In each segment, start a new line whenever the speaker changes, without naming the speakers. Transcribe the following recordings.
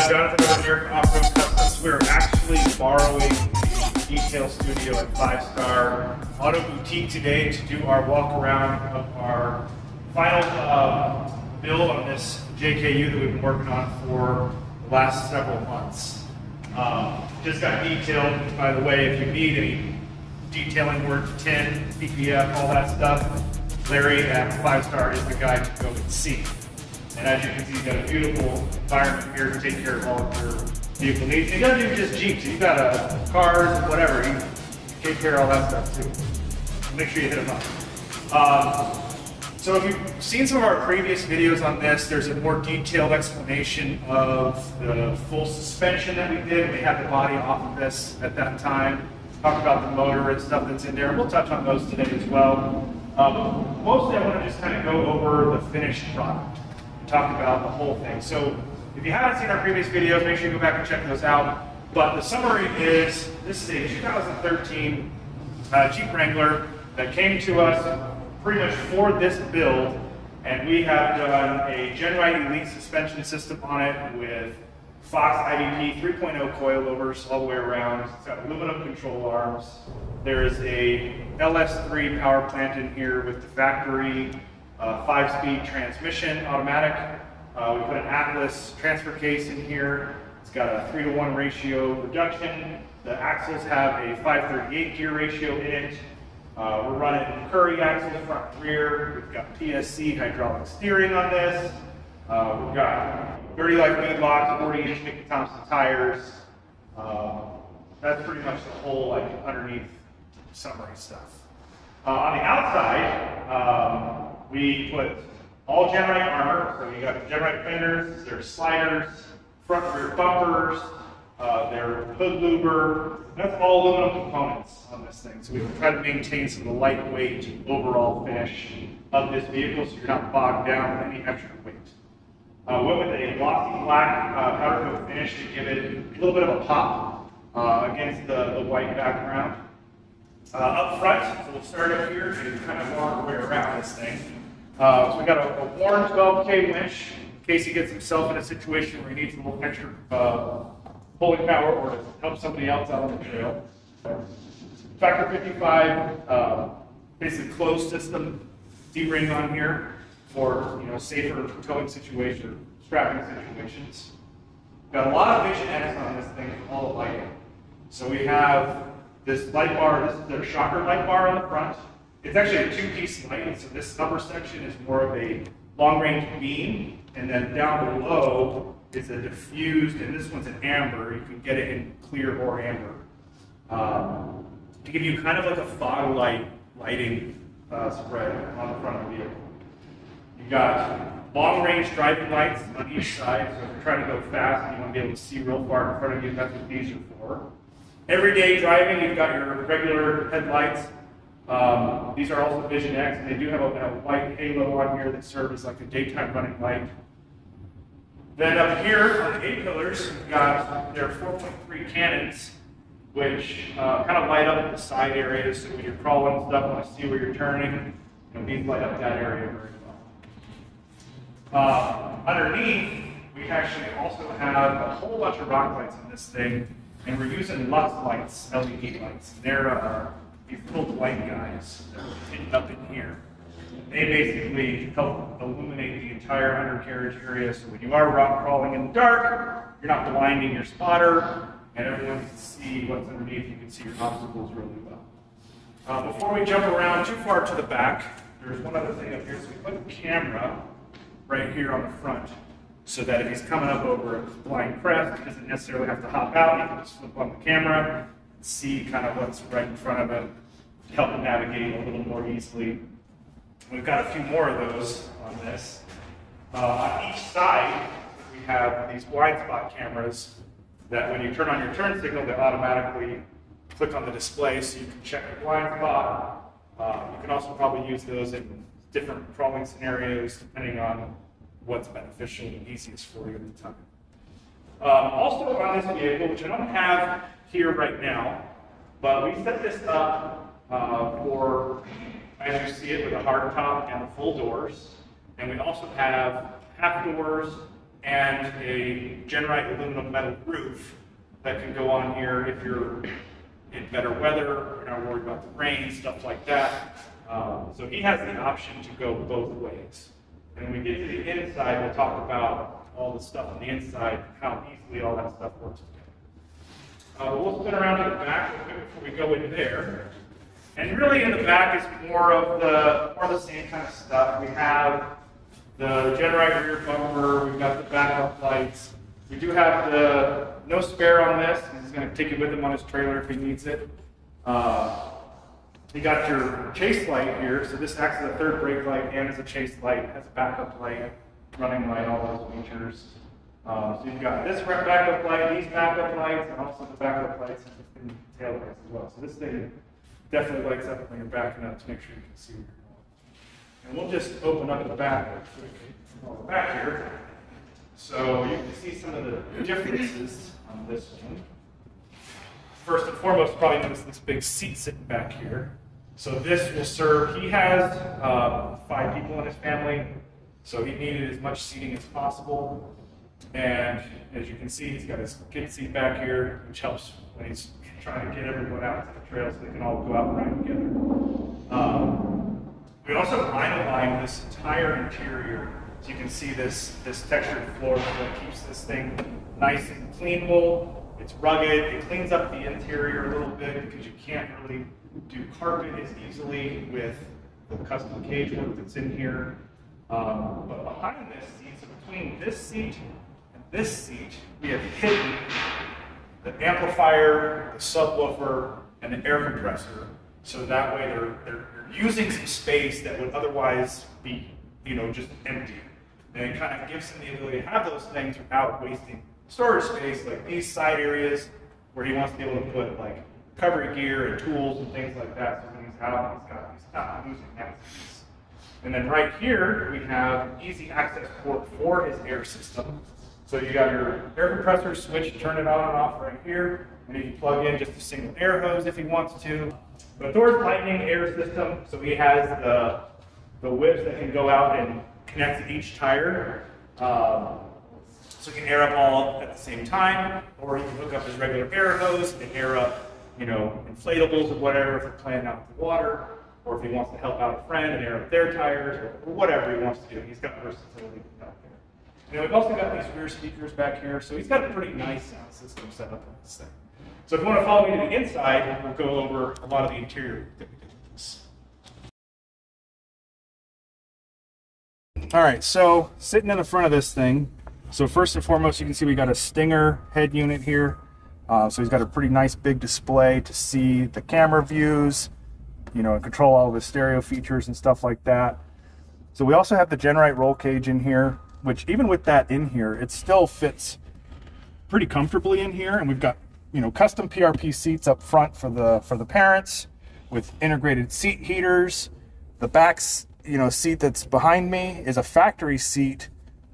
Jonathan over here from Off-Road Customs. We're actually borrowing the detail studio at 5-Star Auto Boutique today to do our walk around of our final build on this JKU that we've been working on for the last several months. Just got detailed, by the way, if you need any detailing work, 10, PPF, all that stuff, Larry at 5-Star is the guy to go and see. And as you can see, you've got a beautiful environment here to take care of all of your vehicle needs. And it doesn't even just Jeeps, you've got cars, whatever, you take care of all that stuff too. Make sure you hit them up. So if you've seen some of our previous videos on this, there's a more detailed explanation of the full suspension that we did. We had the body off of this at that time. Talked about the motor and stuff that's in there. We'll touch on those today as well. Mostly I want to just kind of go over the finished product. Talk about the whole thing. So if you haven't seen our previous videos, make sure you go back and check those out. But the summary is, this is a 2013 Jeep Wrangler that came to us pretty much for this build, and we have done a GenRight Elite suspension system on it with Fox IVP 3.0 coilovers all the way around. It's got aluminum control arms. There is a LS3 power plant in here with the factory 5-speed transmission, automatic. We put an Atlas transfer case in here. It's got a 3-to-1 ratio reduction. The axles have a 5/38 gear ratio in it. We're running Currie axles front and rear. We've got PSC hydraulic steering on this. We've got 30 life beadlocks, 40-inch Mickey Thompson tires. That's pretty much the whole underneath summary stuff. On the outside, we put all GenRight armor, so you got GenRight fenders, there's sliders, front and rear bumpers, their hood louver. That's all aluminum components on this thing, so we can try to maintain some of the lightweight overall finish of this vehicle so you're not bogged down with any extra weight. Went with a glossy black powder coat finish to give it a little bit of a pop against the white background. Up front, so we'll start up here and kind of work our way around this thing. So we got a worn 12K winch in case he gets himself in a situation where he needs a little extra pulling power or to help somebody else out on the trail. Factor 55, basically closed system D-ring on here for safer towing situation, strapping situations. Got a lot of Vision X on this thing for all the lighting. So we have this light bar, this is their shocker light bar on the front. It's actually a two-piece light, so this upper section is more of a long-range beam, and then down below is a diffused, and this one's an amber. You can get it in clear or amber. To give you kind of like a fog light lighting spread on the front of the vehicle. You've got long-range driving lights on each side, so if you're trying to go fast and you want to be able to see real far in front of you, that's what these are for. Everyday driving, you've got your regular headlights. These are also Vision X, and they do have a white halo on here that serves as like a daytime running light. Then up here on the A-pillars, we've got their 4.3 cannons, which kind of light up the side areas, so when you're crawling and stuff, want to see where you're turning, these light up that area very well. Underneath, we actually also have a whole bunch of rock lights on this thing, and we're using Lux lights, LED lights. They're these little white guys that are hidden up in here. They basically help illuminate the entire undercarriage area, so when you are rock crawling in the dark, you're not blinding your spotter, and everyone can see what's underneath. You can see your obstacles really well. Before we jump around too far to the back, there's one other thing up here. So we put the camera right here on the front, so that if he's coming up over a blind crest, he doesn't necessarily have to hop out. He can just flip on the camera and see kind of what's right in front of him, help him navigate a little more easily. We've got a few more of those on this. On each side, we have these blind spot cameras that when you turn on your turn signal, they automatically click on the display so you can check the blind spot. You can also probably use those in different crawling scenarios depending on what's beneficial and easiest for you at the time. Also on this vehicle, which I don't have here right now, but we set this up for, as you see it, with a hard top and the full doors. And we also have half doors and a GenRight aluminum metal roof that can go on here if you're in better weather, you're not worried about the rain, stuff like that. So he has the option to go both ways. And when we get to the inside, we'll talk about all the stuff on the inside, how easily all that stuff works together. We'll spin around to the back before we go in there. And really in the back is more of the same kind of stuff. We have the GenRight rear bumper, we've got the backup lights. We do have the no spare on this. He's going to take it with him on his trailer if he needs it. You got your chase light here, so this acts as a third brake light and as a chase light, has a backup light, running light, all those features. So you've got this backup light, these backup lights, and also the backup lights and tail lights as well. So this thing definitely lights up when you're backing up to make sure you can see where you're going. And we'll just open up the back back here. So you can see some of the differences on this one. First and foremost, probably notice this big seat sitting back here. So this will serve, he has 5 people in his family, so he needed as much seating as possible. And as you can see, he's got his kid seat back here, which helps when he's trying to get everyone out to the trail so they can all go out and ride together. We also rhino-lined this entire interior. So you can see this textured floor that keeps this thing nice and cleanable. It's rugged, it cleans up the interior a little bit because you can't really do carpet as easily with the custom cage work that's in here. But behind this seat, so between this seat and this seat, we have hidden the amplifier, the subwoofer, and the air compressor. So that way they're using some space that would otherwise be, just empty. And it kind of gives him the ability to have those things without wasting storage space, like these side areas where he wants to be able to put like recovery gear and tools and things like that. So when he's out, he's not losing access. And then right here, we have easy access port for his air system. So you got your air compressor switch, turn it on and off right here, and you can plug in just a single air hose if he wants to. But Thor's Lightning air system, so he has the whips that can go out and connect to each tire. So he can air up all at the same time, or he can hook up his regular air hose and air up, inflatables or whatever if they're playing out with the water, or if he wants to help out a friend and air up their tires, or whatever he wants to do. He's got versatility out there. We've also got these rear speakers back here, so he's got a pretty nice sound system set up on this thing. So if you want to follow me to the inside, we'll go over a lot of the interior that we did with this. All right, so sitting in the front of this thing, so first and foremost, you can see we got a Stinger head unit here. So he's got a pretty nice big display to see the camera views, and control all of his stereo features and stuff like that. So we also have the GenRight roll cage in here, which even with that in here, it still fits pretty comfortably in here. And we've got, custom PRP seats up front for the parents with integrated seat heaters. The back, seat that's behind me is a factory seat,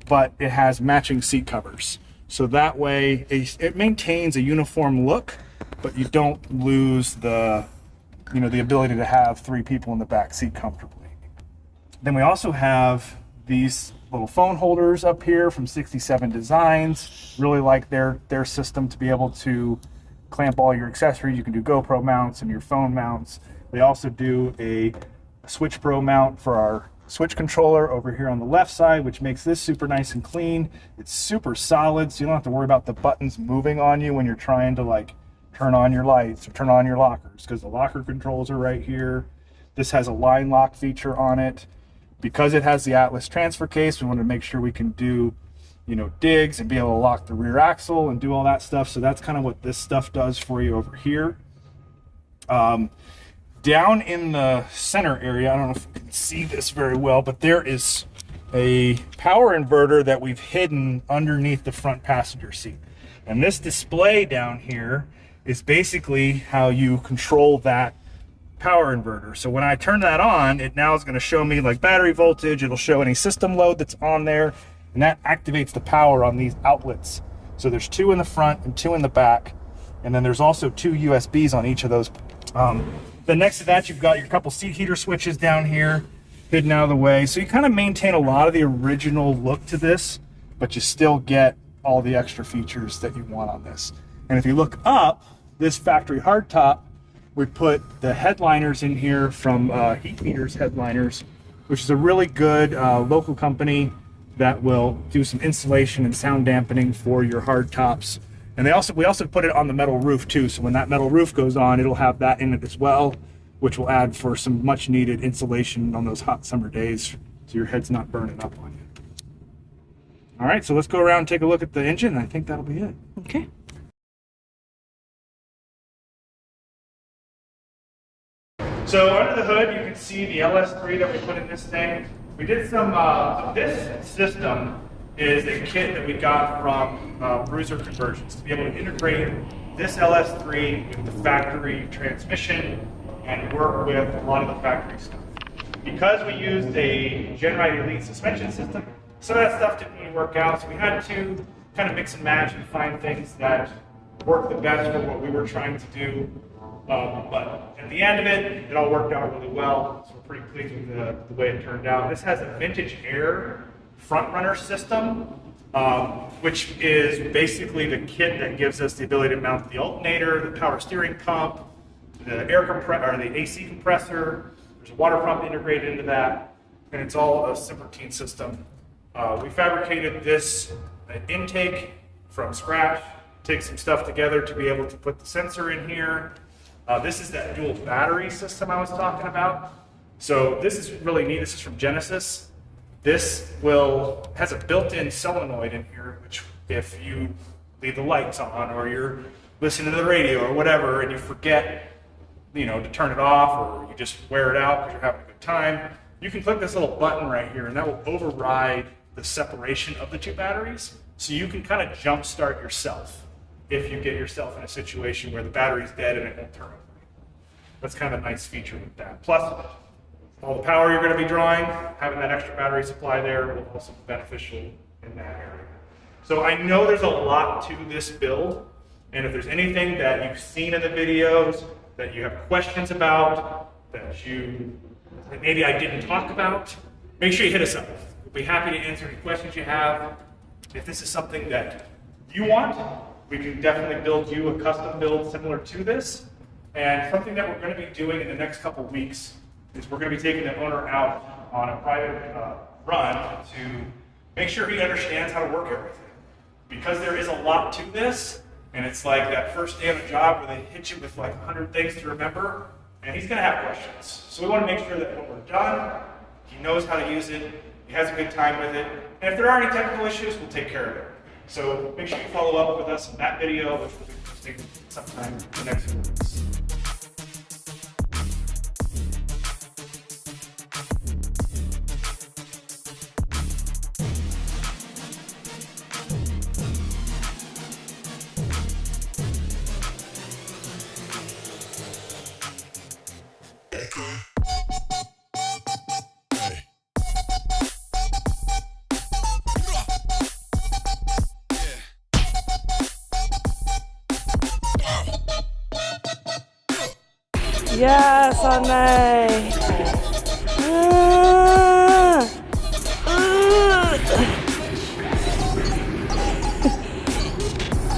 but it has matching seat covers. So that way it maintains a uniform look, but you don't lose the ability to have 3 people in the back seat comfortably. Then we also have these little phone holders up here from 67 Designs. Really like their system to be able to clamp all your accessories. You can do GoPro mounts and your phone mounts. They also do a Switch Pro mount for our switch controller over here on the left side, which makes this super nice and clean. It's super solid, so you don't have to worry about the buttons moving on you when you're trying to turn on your lights or turn on your lockers, because the locker controls are right here. This has a line lock feature on it. Because it has the Atlas transfer case, we want to make sure we can do, digs and be able to lock the rear axle and do all that stuff. So that's kind of what this stuff does for you over here. Down in the center area, I don't know if you can see this very well, but there is a power inverter that we've hidden underneath the front passenger seat. And this display down here is basically how you control that power inverter. So when I turn that on, it now is going to show me battery voltage. It'll show any system load that's on there, and that activates the power on these outlets. So there's 2 in the front and 2 in the back, and then there's also 2 USBs on each of those. Then next to that, you've got your couple seat heater switches down here, hidden out of the way. So you kind of maintain a lot of the original look to this, but you still get all the extra features that you want on this. And if you look up, this factory hardtop, we put the headliners in here from Heat Meters Headliners, which is a really good local company that will do some insulation and sound dampening for your hardtops. And we also put it on the metal roof too, so when that metal roof goes on, it'll have that in it as well, which will add for some much needed insulation on those hot summer days, so your head's not burning up on you. All right, so let's go around and take a look at the engine. I think that'll be it.
Okay.
So under the hood, you can see the LS3 that we put in this thing. We did some, this system is a kit that we got from Bruiser Conversions to be able to integrate this LS3 with the factory transmission and work with a lot of the factory stuff. Because we used a GenRight Elite suspension system, some of that stuff didn't really work out, so we had to kind of mix and match and find things that worked the best for what we were trying to do. But at the end of it, it all worked out really well, so we're pretty pleased with the way it turned out. This has a vintage air front runner system, which is basically the kit that gives us the ability to mount the alternator, the power steering pump, the air compressor, or the AC compressor. There's a water pump integrated into that, and it's all a Simpertine system. We fabricated this intake from scratch, take some stuff together to be able to put the sensor in here. This is that dual battery system I was talking about. So this is really neat. This is from Genesis. This has a built-in solenoid in here, which if you leave the lights on or you're listening to the radio or whatever and you forget, to turn it off, or you just wear it out because you're having a good time, you can click this little button right here and that will override the separation of the two batteries. So you can kind of jump start yourself if you get yourself in a situation where the battery's dead and it won't turn over. That's kind of a nice feature with that. Plus, all the power you're going to be drawing, having that extra battery supply there will also be beneficial in that area. So I know there's a lot to this build, and if there's anything that you've seen in the videos that you have questions about, that maybe I didn't talk about, make sure you hit us up. We'll be happy to answer any questions you have. If this is something that you want, we can definitely build you a custom build similar to this. And something that we're going to be doing in the next couple weeks is we're going to be taking the owner out on a private run to make sure he understands how to work everything. Because there is a lot to this, and it's like that first day on a job where they hit you with like 100 things to remember, and he's going to have questions. So we want to make sure that when we're done, he knows how to use it, he has a good time with it, and if there are any technical issues, we'll take care of it. So make sure you follow up with us in that video, which will be posting sometime in the next few weeks.
Yes, honey.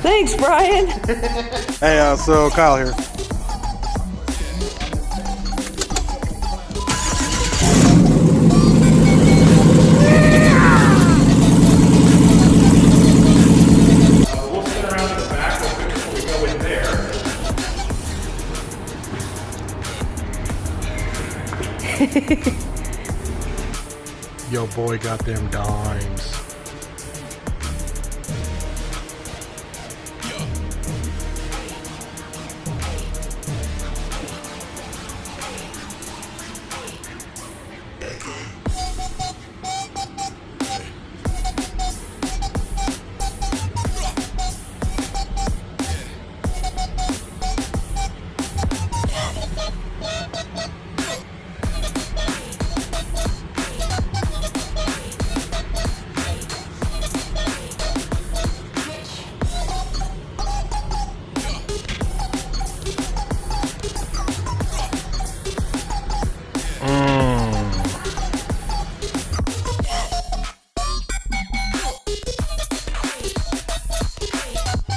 Thanks, Brian.
Hey, so Kyle here.
We'll sit around in the back real quick before we go in there.
Yo, boy got them dimes.